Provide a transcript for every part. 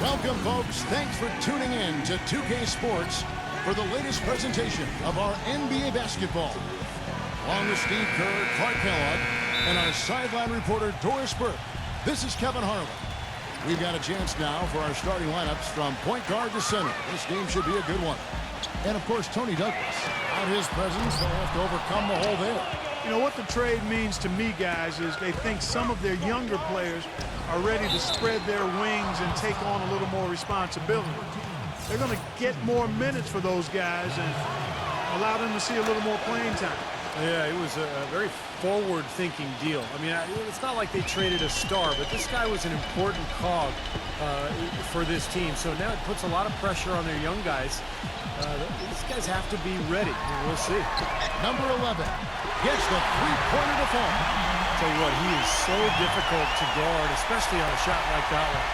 Welcome, folks. Thanks for tuning in to 2K Sports for the latest presentation of our NBA basketball. Along with Steve Kerr, Clark Kellogg, and our sideline reporter, Doris Burke, this is Kevin Harlan. We've got a chance now for our starting lineups from point guard to center. This game should be a good one. And, of course, Tony Douglas. Without his presence, they'll have to overcome the hole there. You know, what the trade means to me, guys, is they think some of their younger players are ready to spread their wings and take on a little more responsibility. They're going to get more minutes for those guys and allow them to see a little more playing time. Yeah, it was a very forward-thinking deal. I mean, it's not like they traded a star, but this guy was an important cog for this team. So now it puts a lot of pressure on their young guys. These guys have to be ready. We'll see. Number 11 gets the three-pointer to fall. Tell you what, he is so difficult to guard, especially on a shot like that one.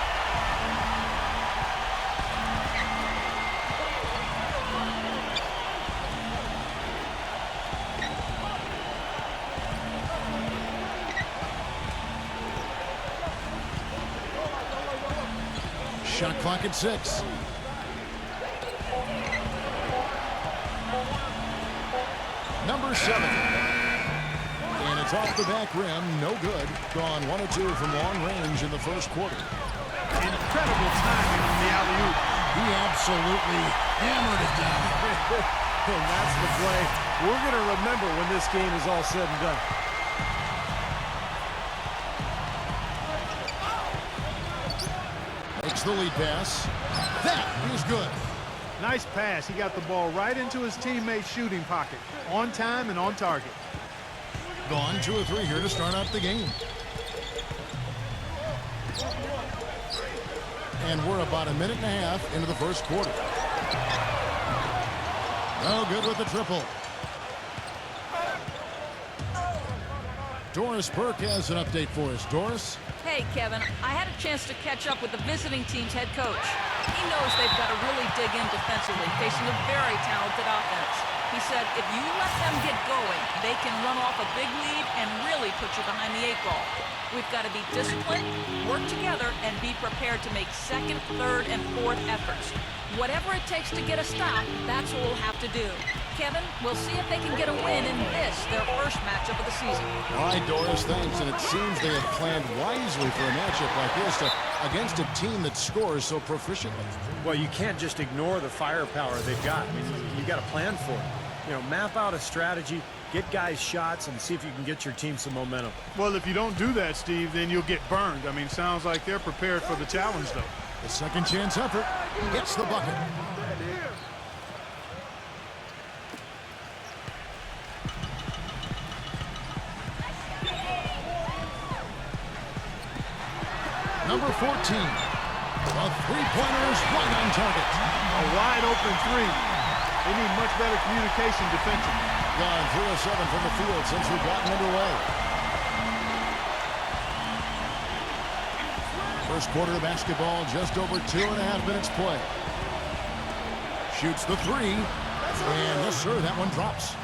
Shot clock at 6. Number 7. And it's off the back rim. No good. Gone 1 of 2 from long range in the first quarter. Incredible timing on the alley-oop. He absolutely hammered it down. And that's the play we're going to remember when this game is all said and done. Makes the lead pass. That is good. Nice pass. He got the ball right into his teammate's shooting pocket. On time and on target. Gone 2 of 3 here to start out the game. And we're about a minute and a half into the first quarter. No good with the triple. Doris Burke has an update for us. Doris? Hey, Kevin, I had a chance to catch up with the visiting team's head coach. He knows they've got to really dig in defensively, facing a very talented offense. He said if you let them get going, they can run off a big lead and really put you behind the 8 ball. We've got to be disciplined, work together, and be prepared to make second, third, and fourth efforts. Whatever it takes to get a stop, that's what we'll have to do. Kevin, we'll see if they can get a win in this, their first matchup of the season. All right, Doris, thanks. And it seems they have planned wisely for a matchup like this against a team that scores so proficiently. Well, you can't just ignore the firepower they've got. I mean, you got to plan for it. You know, map out a strategy, get guys shots, and see if you can get your team some momentum. Well, if you don't do that, Steve, then you'll get burned. I mean, sounds like they're prepared for the challenge, though. The second chance effort gets the bucket. Number 14. The three-pointer is right on target. A wide-open three. They need much better communication defensively. Gone 3 of 7 from the field since we've gotten underway. First quarter of basketball, just over 2.5 minutes play. Shoots the 3. And yes, sir, that one drops.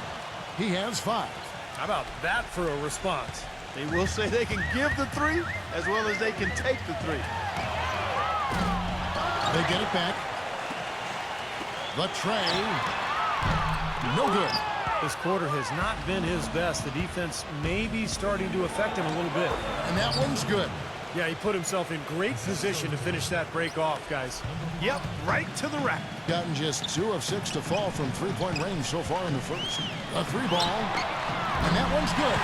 He has 5. How about that for a response? They will say they can give the 3 as well as they can take the 3. They get it back. The tray. No good. This quarter has not been his best. The defense may be starting to affect him a little bit. And that one's good. Yeah, he put himself in great position to finish that break off, guys. Yep, right to the rack. Gotten just 2 of 6 to fall from three-point range so far in the first. A 3 ball. And that one's good.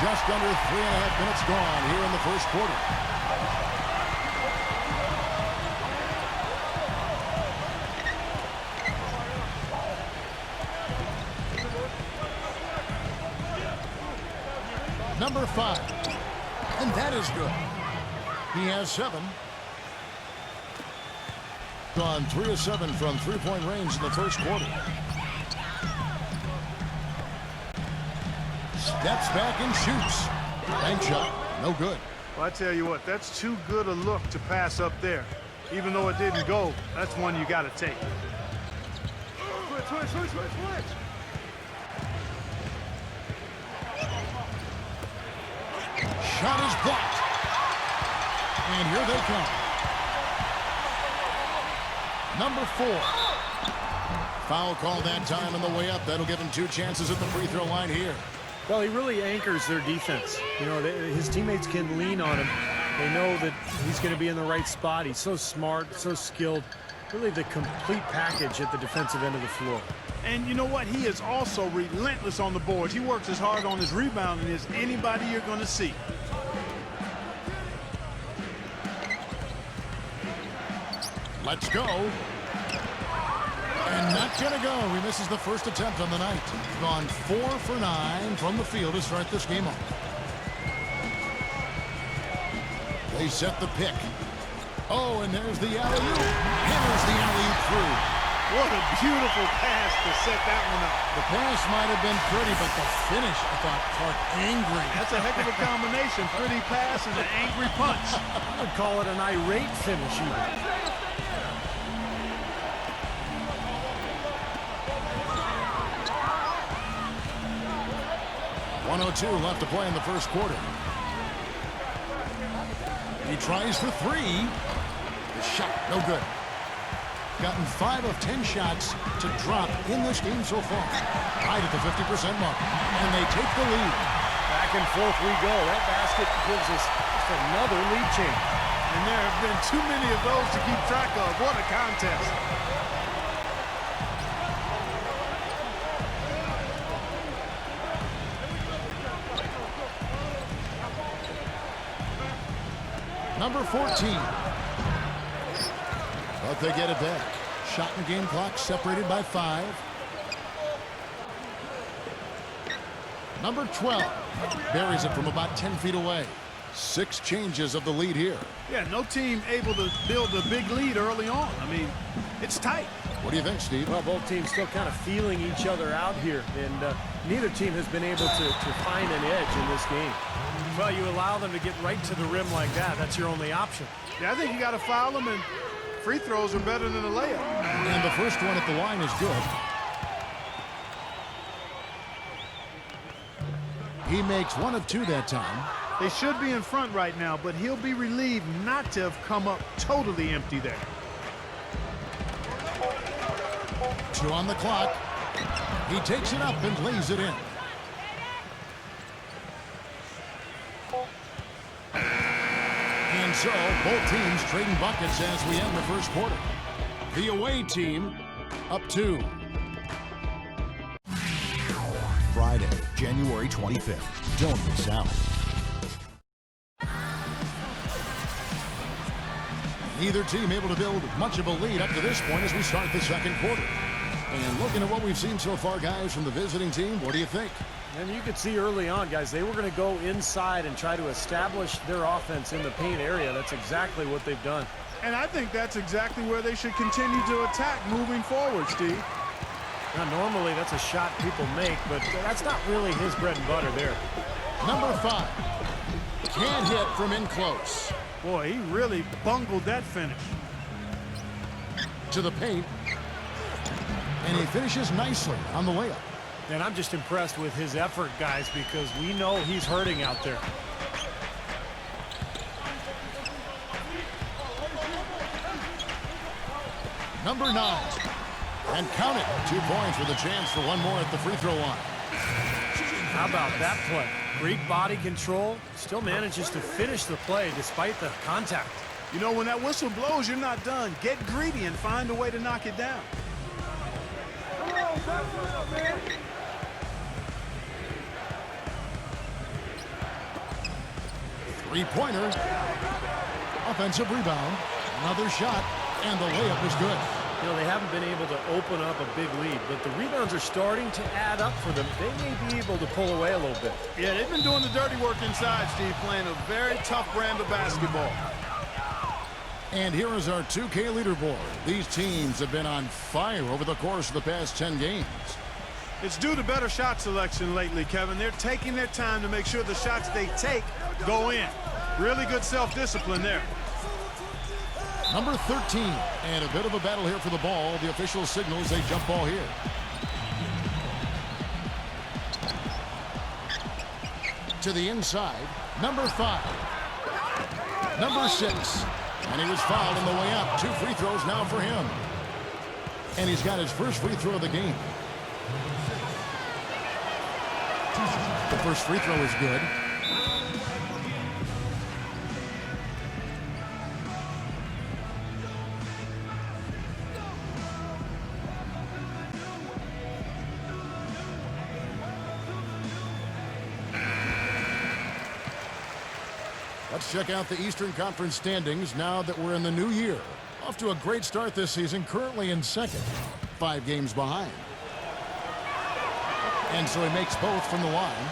Just under 3.5 minutes gone here in the first quarter. Number 5. And that is good. He has 7. Gone 3 of 7 from three-point range in the first quarter. Steps back and shoots. Bank shot. No good. Well, I tell you what, that's too good a look to pass up there. Even though it didn't go, that's one you got to take. Switch. shot is blocked. And here they come. Number 4. Foul call that time on the way up. That'll give him 2 chances at the free throw line here. Well, he really anchors their defense. You know, his teammates can lean on him. They know that he's going to be in the right spot. He's so smart, so skilled. Really the complete package at the defensive end of the floor. And you know what? He is also relentless on the boards. He works as hard on his rebounding as anybody you're going to see. Let's go. And not going to go. He misses the first attempt on the night. Gone 4 for 9 from the field to start this game off. They set the pick. Oh, and there's the alley-oop. Hammers the alley-oop through. What a beautiful pass to set that one up. The pass might have been pretty, but the finish, I thought, Clark, angry. That's a heck of a combination. Pretty pass and an angry punch. I would call it an irate finish even. .102 left to play in the first quarter. He tries for 3. The shot, no good. Gotten 5 of 10 shots to drop in this game so far. Right at the 50% mark. And they take the lead. Back and forth we go. That basket gives us just another lead change. And there have been too many of those to keep track of. What a contest. Number 14. But they get it back. Shot and game clock separated by 5. Number 12 buries it from about 10 feet away. 6 changes of the lead here. Yeah, no team able to build a big lead early on. I mean, it's tight. What do you think, Steve? Well, both teams still kind of feeling each other out here, and neither team has been able to find an edge in this game. Well, you allow them to get right to the rim like that. That's your only option. Yeah, I think you got to foul them, and free throws are better than a layup. And the first one at the line is good. He makes 1 of 2 that time. They should be in front right now, but he'll be relieved not to have come up totally empty there. 2 on the clock. He takes it up and lays it in. And so, both teams trading buckets as we end the first quarter. The away team up 2. Friday, January 25th. Don't miss out. Neither team able to build much of a lead up to this point as we start the second quarter. And looking at what we've seen so far, guys, from the visiting team, what do you think? And you could see early on, guys, they were going to go inside and try to establish their offense in the paint area. That's exactly what they've done. And I think that's exactly where they should continue to attack moving forward, Steve. Now, normally that's a shot people make, but that's not really his bread and butter there. Number 5. Can't hit from in close. Boy, he really bungled that finish. To the paint. And he finishes nicely on the layup. And I'm just impressed with his effort, guys, because we know he's hurting out there. Number 9. And count it. 2 points with a chance for 1 more at the free throw line. How about that play? Great body control. Still manages to finish the play despite the contact. You know, when that whistle blows, you're not done. Get greedy and find a way to knock it down. Three-pointer. Offensive rebound. Another shot. And the layup is good. You know, they haven't been able to open up a big lead, but the rebounds are starting to add up for them. They may be able to pull away a little bit. Yeah, they've been doing the dirty work inside, Steve, playing a very tough brand of basketball. And here is our 2K leaderboard. These teams have been on fire over the course of the past 10 games. It's due to better shot selection lately, Kevin. They're taking their time to make sure the shots they take go in. Really good self-discipline there. Number 13, and a bit of a battle here for the ball. The official signals a jump ball here. To the inside, Number 5. Number 6. And he was fouled on the way up. 2 free throws now for him. And he's got his first free throw of the game. The first free throw is good. Let's check out the Eastern Conference standings now that we're in the new year. Off to a great start this season, currently in second, 5 games behind. And so he makes both from the line.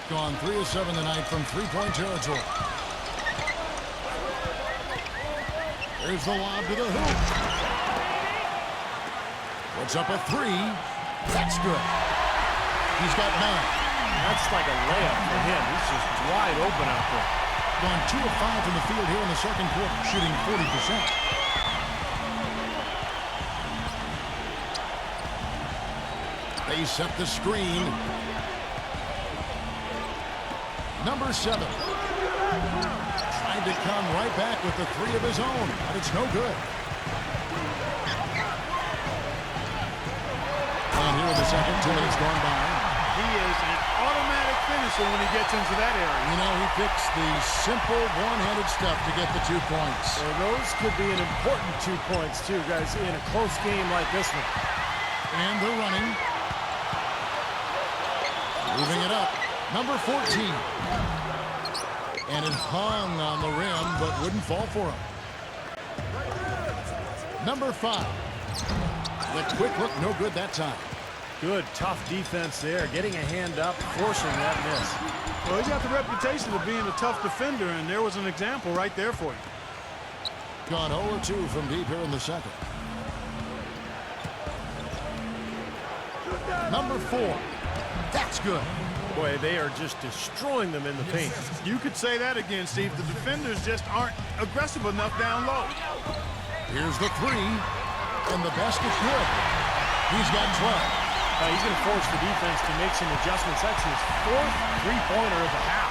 Gone 3 of 7 tonight from three-point territory. There's the lob to the hoop. Puts up a 3. That's good. He's got 9. That's like a layup for him. He's just wide open out there. Gone 2 of 5 from the field here in the second quarter, shooting 40%. They set the screen. Number 7. Tried to come right back with the 3 of his own, but it's no good. And here in the second, 2 minutes gone by. He is an automatic finisher when he gets into that area. You know, he picks the simple one-handed stuff to get the 2 points. Well, those could be an important 2 points, too, guys, in a close game like this one. And they're running. Moving it up. Number 14. And it hung on the rim, but wouldn't fall for him. Number 5. The quick look, no good that time. Good, tough defense there, getting a hand up, forcing that miss. Well, he's got the reputation of being a tough defender, and there was an example right there for you. Gone 0-2 from deep here in the second. Number 4. That's good. Boy, they are just destroying them in the paint. You could say that again, Steve. The defenders just aren't aggressive enough down low. Here's the 3. And the basket's good. He's got 12. He's going to force the defense to make some adjustments. That's his 4th three-pointer of the half.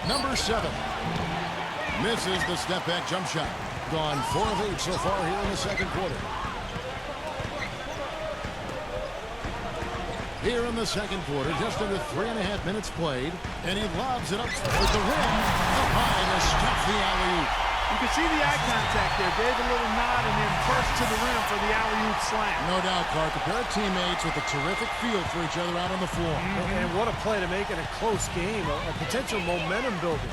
Number 7. Misses the step-back jump shot. Gone 4 of 8 so far here in the second quarter. Here in the second quarter, just under 3.5 minutes played, and he lobs it up with the rim, up high to stuff the alley-oop. You can see the eye contact there. Gave a little nod and then burst to the rim for the alley-oop slam. No doubt, Clark. A pair of teammates with a terrific feel for each other out on the floor. And what a play to make in a close game, a potential momentum builder.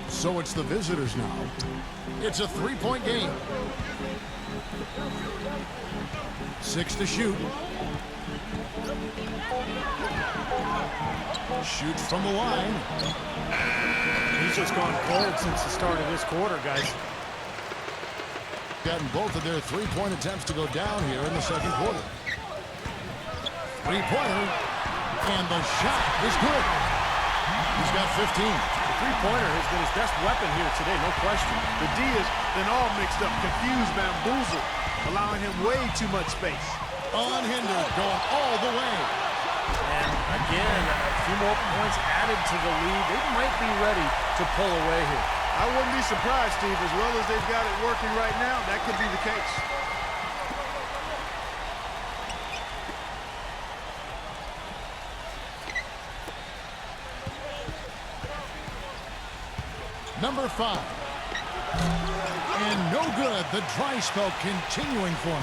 So it's the visitors now. It's a 3-point game. 6 to shoot. Shoots from the line. He's just gone cold since the start of this quarter, guys. Gotten both of their 3-point attempts to go down here in the second quarter. 3-pointer. And the shot is good. He's got 15. Three-pointer has been his best weapon here today, no question. The D has been all mixed up, confused, bamboozled, allowing him way too much space. Unhindered, going all the way. And again, a few more points added to the lead. They might be ready to pull away here. I wouldn't be surprised, Steve, as well as they've got it working right now, that could be the case. Number 5. And no good. The dry spell continuing for him.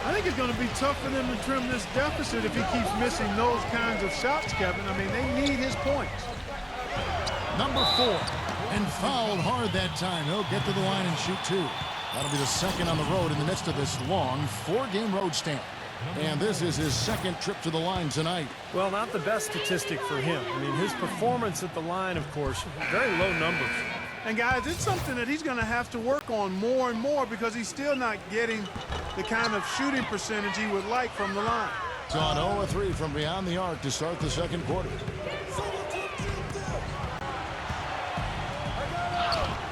I think it's going to be tough for them to trim this deficit if he keeps missing those kinds of shots, Kevin. I mean, they need his points. Number 4. And fouled hard that time. He'll get to the line and shoot 2. That'll be the second on the road in the midst of this long 4-game road stand. And this is his second trip to the line tonight. Well, not the best statistic for him. I mean, his performance at the line, of course, very low numbers. And guys, it's something that he's going to have to work on more and more because he's still not getting the kind of shooting percentage he would like from the line. It's on 0-3 from beyond the arc to start the second quarter.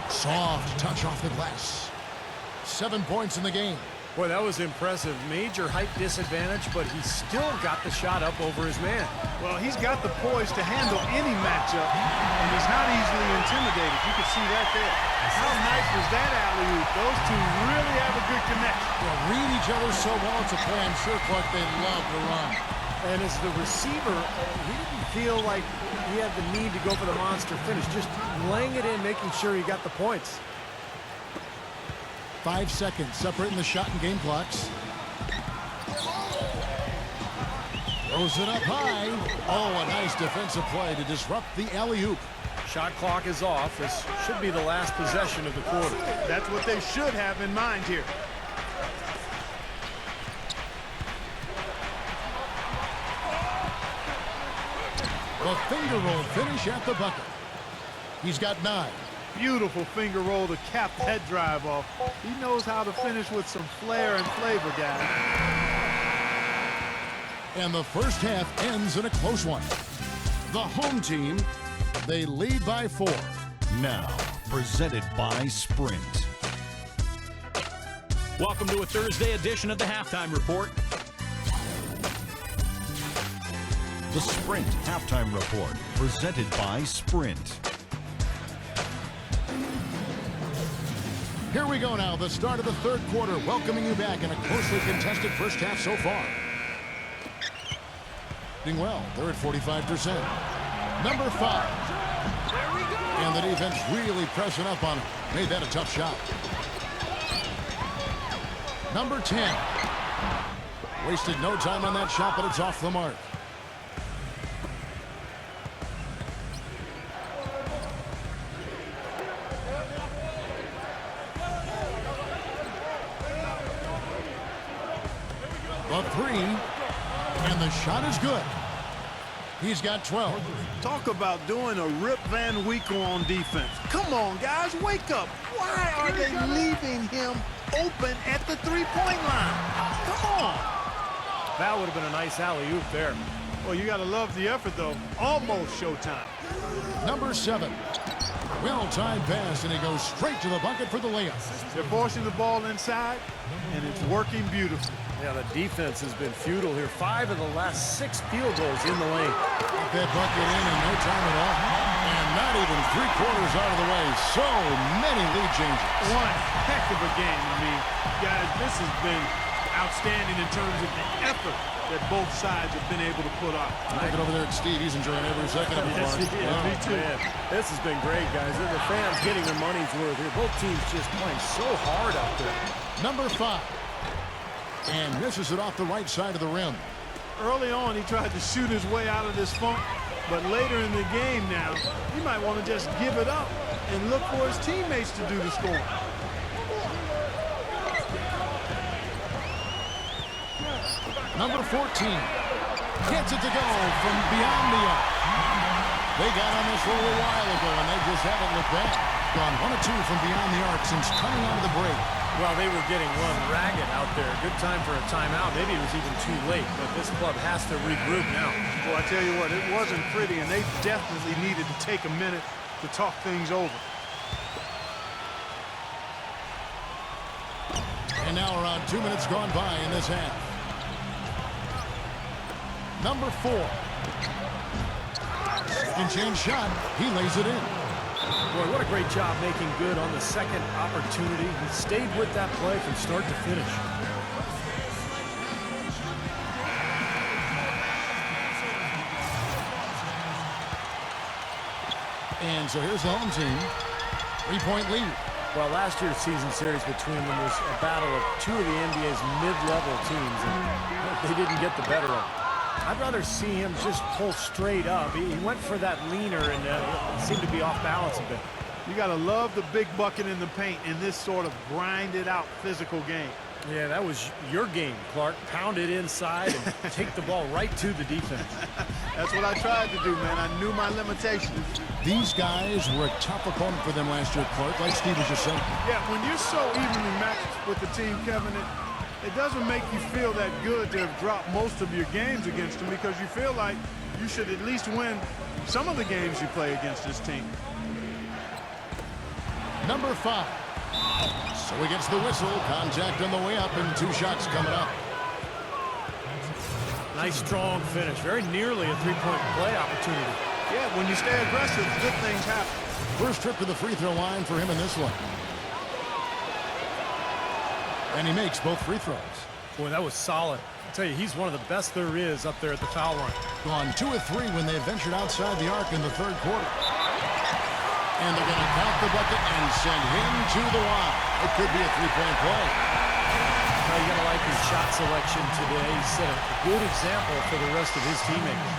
Soft touch off the glass. 7 points in the game. Boy, that was impressive. Major height disadvantage, but he still got the shot up over his man. Well, he's got the poise to handle any matchup, and he's not easily intimidated. You can see that there. How nice was that alley-oop? Those two really have a good connection. Well, read each other so well, it's a play I'm sure, Clark, they love to run. And as the receiver, he didn't feel like he had the need to go for the monster finish, just laying it in, making sure he got the points. 5 seconds separating the shot and game clocks. Throws it up high. Oh, a nice defensive play to disrupt the alley-oop. Shot clock is off. This should be the last possession of the quarter. That's what they should have in mind here. The finger roll finish at the bucket. He's got 9. Beautiful finger roll to cap that drive off. He knows how to finish with some flair and flavor, guys. And the first half ends in a close one. The home team, they lead by 4. Now, presented by Sprint. Welcome to a Thursday edition of the Halftime Report. The Sprint Halftime Report, presented by Sprint. Here we go now, the start of the third quarter, welcoming you back in a closely contested first half so far. Doing well, they're at 45%. Number 5. And the defense really pressing up on him. Made that a tough shot. Number 10. Wasted no time on that shot, but it's off the mark. A 3, and the shot is good. He's got 12. Talk about doing a Rip Van Winkle on defense. Come on, guys, wake up. Why are they leaving him open at the three-point line? Come on. That would have been a nice alley-oop there. Well, you got to love the effort, though. Almost showtime. Number 7. Well-timed pass, and he goes straight to the bucket for the layup. They're forcing the ball inside, and it's working beautifully. Yeah, the defense has been futile here. 5 of the last 6 field goals in the lane. Got that bucket in no time at all. And not even 3/4 out of the way. So many lead changes. One heck of a game. I mean, guys, this has been outstanding in terms of the effort that both sides have been able to put on. Looking over there at Steve. He's enjoying every second of it. Yes, Clark. yeah, me too. Man, this has been great, guys. The fans getting their money's worth here. Both teams just playing so hard out there. Number 5. And misses it off the right side of the rim. Early on, he tried to shoot his way out of this funk, but later in the game now, he might want to just give it up and look for his teammates to do the scoring. Number 14. Gets it to go from beyond the arc. They got on this a little while ago, and they just haven't looked back. Gone 1 of 2 from beyond the arc since coming out of the break. Well, they were getting run ragged out there. Good time for a timeout. Maybe it was even too late, but this club has to regroup now. Well, I tell you what, it wasn't pretty, and they definitely needed to take a minute to talk things over. And now around 2 minutes gone by in this half. Number 4. Second chance shot. He lays it in. Boy, what a great job making good on the second opportunity. He stayed with that play from start to finish. And so here's the home team. 3-point lead. Well, last year's season series between them was a battle of 2 of the NBA's mid-level teams, and they didn't get the better of them. I'd rather see him just pull straight up. He went for that leaner and seemed to be off balance a bit. You got to love the big bucket in the paint in this sort of grinded-out physical game. Yeah, that was your game, Clark. Pound it inside and take the ball right to the defense. That's what I tried to do, man. I knew my limitations. These guys were a tough opponent for them last year, Clark, like Steve was just saying. Yeah, when you're so evenly matched with the team, Kevin, it doesn't make you feel that good to have dropped most of your games against them because you feel like you should at least win some of the games you play against this team. Number 5. So he gets the whistle. Contact on the way up and 2 shots coming up. Nice, strong finish. Very nearly a three-point play opportunity. Yeah, when you stay aggressive, good things happen. First trip to the free throw line for him in this one. And he makes both free throws. Boy, that was solid. I tell you, he's one of the best there is up there at the foul line. Gone 2 of 3 when they ventured outside the arc in the third quarter. And they're going to count the bucket and send him to the line. It could be a three-point play. Now you got to like his shot selection today. He set a good example for the rest of his teammates.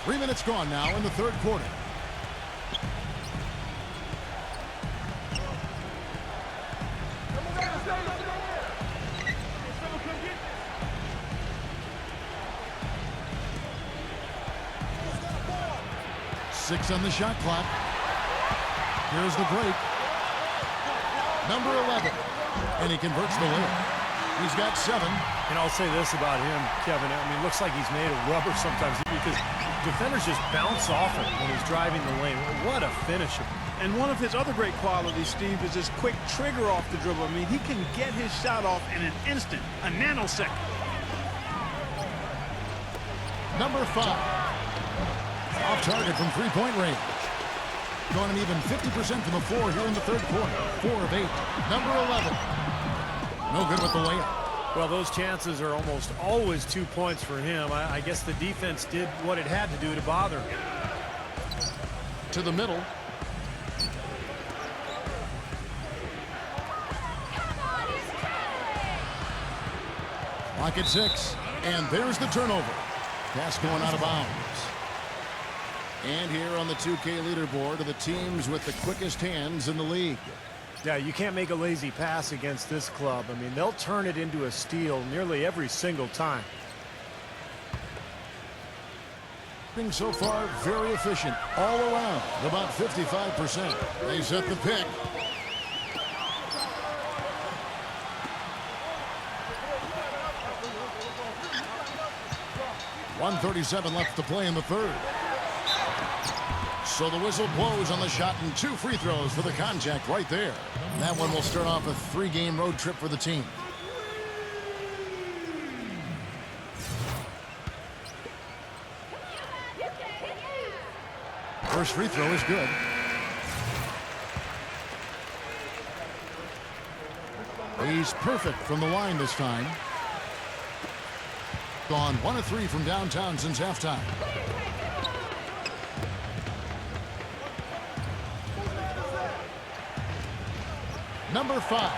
3 minutes gone now in the third quarter. Six on the shot clock. Here's the break. Number 11. And he converts the layup. He's got 7. And I'll say this about him, Kevin. I mean, it looks like he's made of rubber sometimes because defenders just bounce off him when he's driving the lane. What a finisher. And one of his other great qualities, Steve, is his quick trigger off the dribble. I mean, he can get his shot off in an instant, a nanosecond. Number 5. Off target from three-point range. Going an even 50% from the floor here in the third quarter. 4 of 8. Number 11. No good with the layup. Well, those chances are almost always 2 points for him. I guess the defense did what it had to do to bother him. To the middle. Lock at 6. And there's the turnover. Pass going out of bounds. And here on the 2K leaderboard are the teams with the quickest hands in the league. Yeah, you can't make a lazy pass against this club. I mean, they'll turn it into a steal nearly every single time. Being so far very efficient all around, about 55%. They set the pick. .137 left to play in the third. So the whistle blows on the shot and 2 free throws for the contact right there. And that one will start off a 3-game road trip for the team. First free throw is good. He's perfect from the line this time. Gone 1 of 3 from downtown since halftime. Number 5.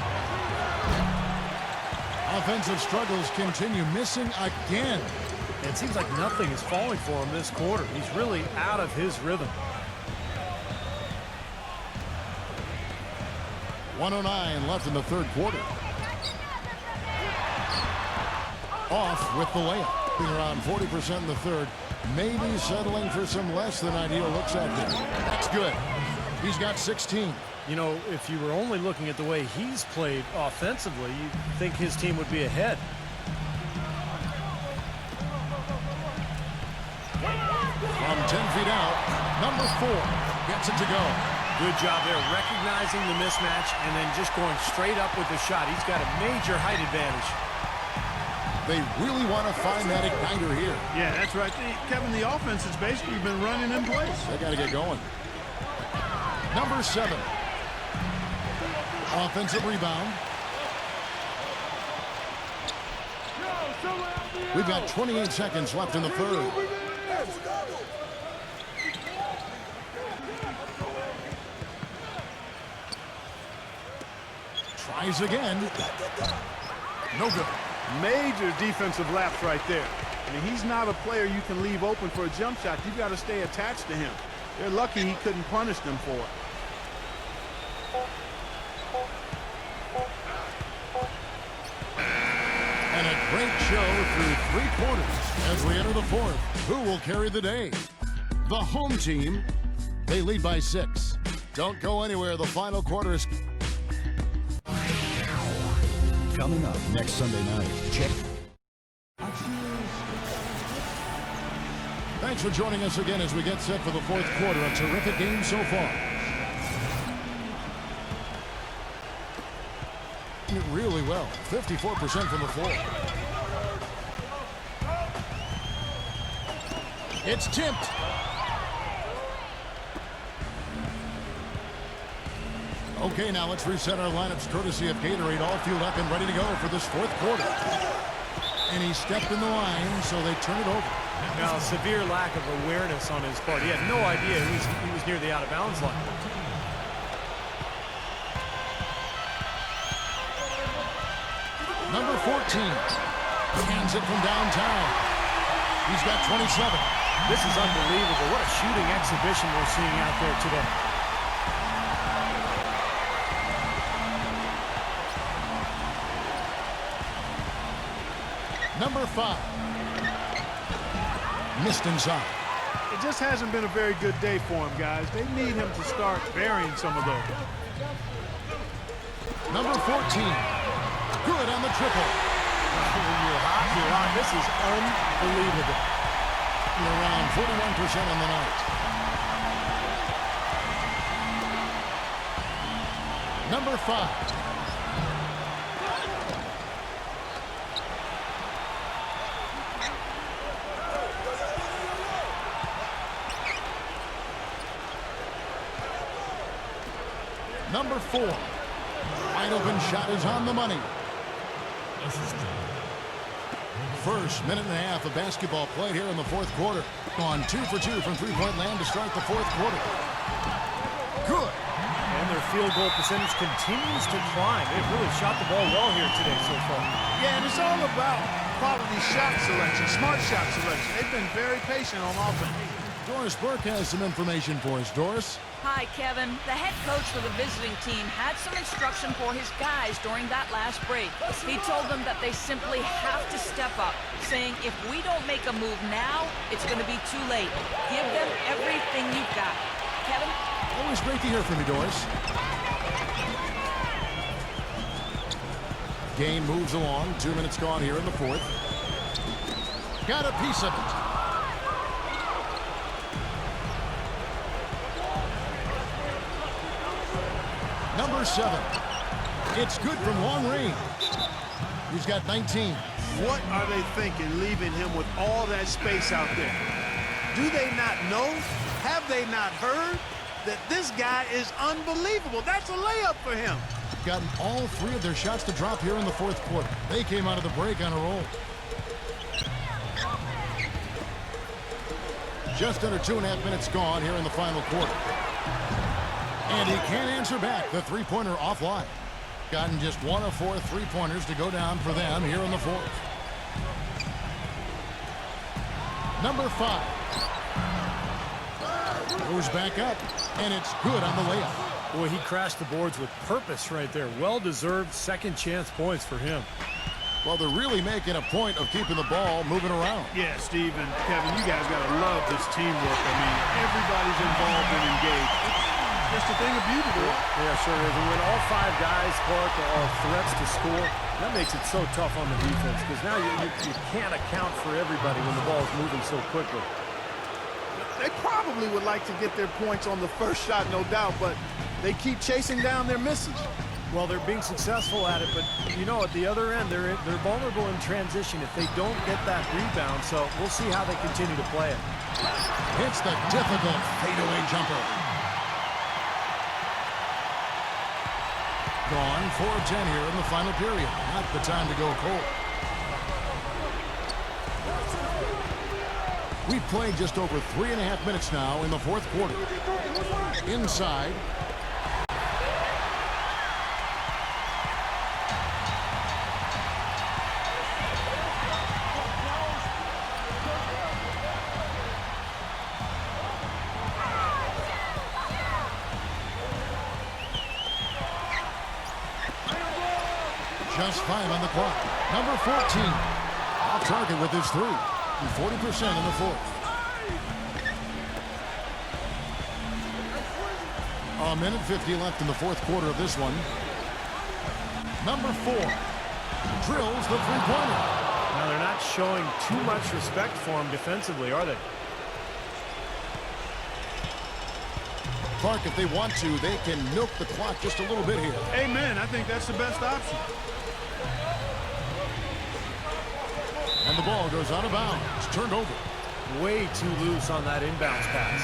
Offensive struggles continue, missing again. It seems like nothing is falling for him this quarter. He's really out of his rhythm. 1:09 left in the third quarter. Off with the layup. Being around 40% in the third. Maybe settling for some less than ideal looks at him. That's good. He's got 16. You know, if you were only looking at the way he's played offensively, you'd think his team would be ahead. From 10 feet out, number 4 gets it to go. Good job there, recognizing the mismatch and then just going straight up with the shot. He's got a major height advantage. They really want to find that igniter here. Yeah, that's right. Kevin, the offense has basically been running in place. They got to get going. Number 7. Offensive rebound. We've got 28 seconds left in the third. Tries again. No good. Major defensive lapse right there. I mean, he's not a player you can leave open for a jump shot. You've got to stay attached to him. They're lucky he couldn't punish them for it. Great show through 3 quarters. As we enter the 4th, who will carry the day? The home team. They lead by 6. Don't go anywhere. The final quarter is Coming up next Sunday night. Check. Thanks for joining us again as we get set for the 4th quarter. A terrific game so far. Really well. 54% from the floor. It's tipped. Okay, now let's reset our lineups courtesy of Gatorade, all fueled up and ready to go for this 4th quarter. And he stepped in the line, so they turn it over. Now, severe lack of awareness on his part. He had no idea he was near the out-of-bounds line. Number 14 hands it from downtown. He's got 27. This is unbelievable. What a shooting exhibition we're seeing out there today. Number 5 missed inside. It just hasn't been a very good day for him, guys. They need him to start burying some of those. Number 14, good on the triple. When you're hot, you're hot. This is unbelievable. Around 41% on the night. Number 5. Number 4. Wide open shot is on the money. First minute and a half of basketball played here in the 4th quarter. On 2 for 2 from three-point land to start the 4th quarter. Good. And their field goal percentage continues to climb. They've really shot the ball well here today so far. Yeah, and it's all about quality shot selection, smart shot selection. They've been very patient on offense. Doris Burke has some information for us. Doris? Hi, Kevin. The head coach for the visiting team had some instruction for his guys during that last break. He told them that they simply have to step up, saying if we don't make a move now, it's going to be too late. Give them everything you've got. Kevin? Always great to hear from you, Doris. Game moves along. 2 minutes gone here in the 4th. Got a piece of it. Number 7. It's good from long range. He's got 19. What are they thinking, leaving him with all that space out there? Do they not know? Have they not heard that this guy is unbelievable? That's a layup for him. Gotten all 3 of their shots to drop here in the 4th quarter. They came out of the break on a roll. Just under 2.5 minutes gone here in the final quarter. And he can't answer back. The three-pointer offline. Gotten just 1 of 4 three-pointers to go down for them here in the 4th. Number 5. Goes back up, and it's good on the layup. Boy, he crashed the boards with purpose right there. Well-deserved second chance points for him. Well, they're really making a point of keeping the ball moving around. Yeah, Steve and Kevin, you guys got to love this teamwork. I mean, everybody's involved and engaged. It's just a thing of beauty to it. Yeah, sure is. And when all 5 guys, Clark, are threats to score, that makes it so tough on the defense because now you can't account for everybody when the ball is moving so quickly. They probably would like to get their points on the first shot, no doubt, but they keep chasing down their misses. Well, they're being successful at it, but, you know, at the other end, they're vulnerable in transition if they don't get that rebound, so we'll see how they continue to play it. Hits the difficult fadeaway jumper. Gone 4 of 10 here in the final period. Not the time to go cold. We've played just over 3.5 minutes now in the 4th quarter. Inside. Just 5 on the clock. Number 14. Off target with his three. 40% in the fourth. A minute 50 left in the fourth quarter of this one. Number 4 drills the three-pointer. Now they're not showing too much respect for him defensively, are they? Clark, if they want to, they can milk the clock just a little bit here. Amen. I think that's the best option. And the ball goes out of bounds. It's turned over. Way too loose on that inbounds pass.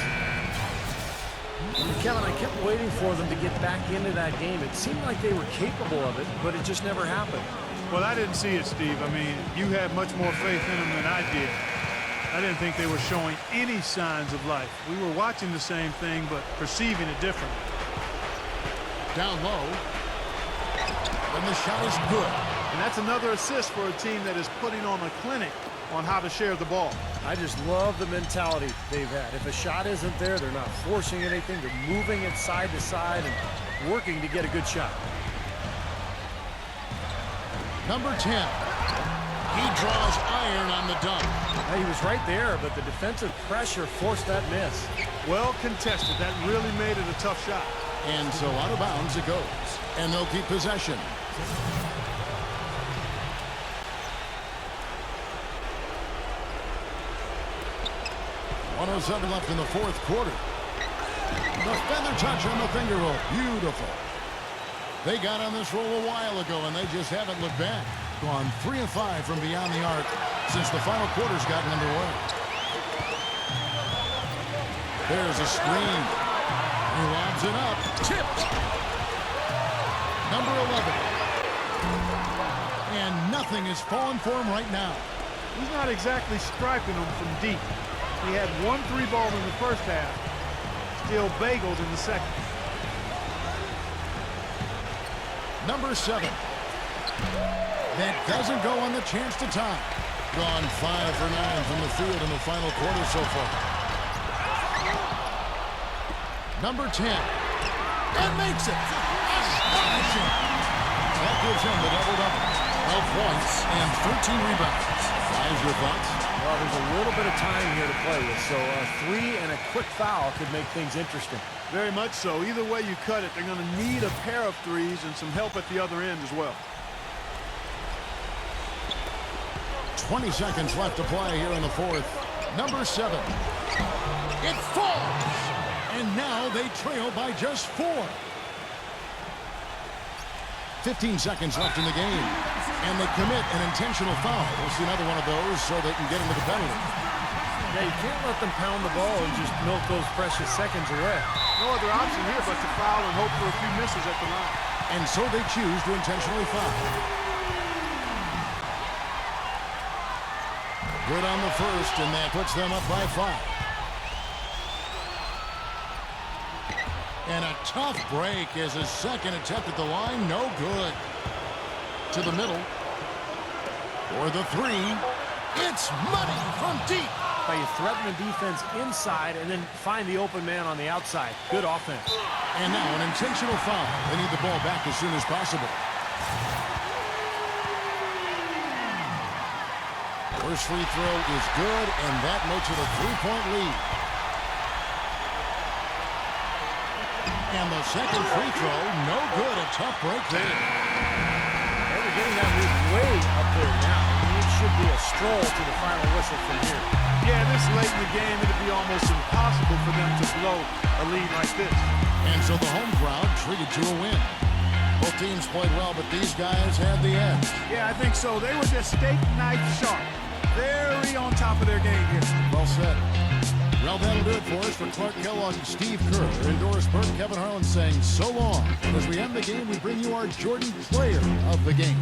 Kevin, I kept waiting for them to get back into that game. It seemed like they were capable of it, but it just never happened. Well, I didn't see it, Steve. I mean, you had much more faith in them than I did. I didn't think they were showing any signs of life. We were watching the same thing, but perceiving it differently. Down low. And the shot is good. And that's another assist for a team that is putting on a clinic on how to share the ball. I just love the mentality they've had. If a shot isn't there, they're not forcing anything. They're moving it side to side and working to get a good shot. Number 10. He draws iron on the dunk. He was right there, but the defensive pressure forced that miss. Well contested. That really made it a tough shot. And so out of bounds it goes. And they'll keep possession. .107 left in the fourth quarter. The feather touch on the finger roll. Beautiful. They got on this roll a while ago, and they just haven't looked back. Gone 3 of 5 from beyond the arc since the final quarter's gotten underway. There's a screen. He lobs it up. Tipped. Number 11. And nothing is falling for him right now. He's not exactly striping them from deep. He had 1 3-ball in the first half. Still bageled in the second. Number 7. That doesn't go on the chance to tie. Gone 5 for 9 from the field in the final quarter so far. Number 10. And makes it. Astonishing. That gives him the double-double. 12 points and 13 rebounds. Guys, your thoughts? Well, there's a little bit of time here to play with, so a 3 and a quick foul could make things interesting. Very much so. Either way you cut it, they're going to need a pair of threes and some help at the other end as well. 20 seconds left to play here in the fourth. Number 7. It falls. And now they trail by just 4. 15 seconds left in the game. And they commit an intentional foul. We'll see another one of those so they can get into the penalty. Yeah, you can't let them pound the ball and just milk those precious seconds away. No other option here but to foul and hope for a few misses at the line. And so they choose to intentionally foul. Good on the first, and that puts them up by 5. And a tough break as his second attempt at the line, no good. To the middle. For the 3. It's money from deep. You threaten the defense inside and then find the open man on the outside. Good offense. And now an intentional foul. They need the ball back as soon as possible. First free throw is good, and that makes it a 3-point lead. And the second free throw, no good. A tough break there. They're getting that lead way up there now. It should be a stroll to the final whistle from here. Yeah, this late in the game, it'd be almost impossible for them to blow a lead like this. And so the home crowd treated to a win. Both teams played well, but these guys had the edge. Yeah, I think so. They were just steak knife sharp. Very on top of their game here. Well said. Well, that'll do it for us. For Clark Kellogg and Steve Kerr, and Doris Burke, Kevin Harlan saying so long. And as we end the game, we bring you our Jordan Player of the Game.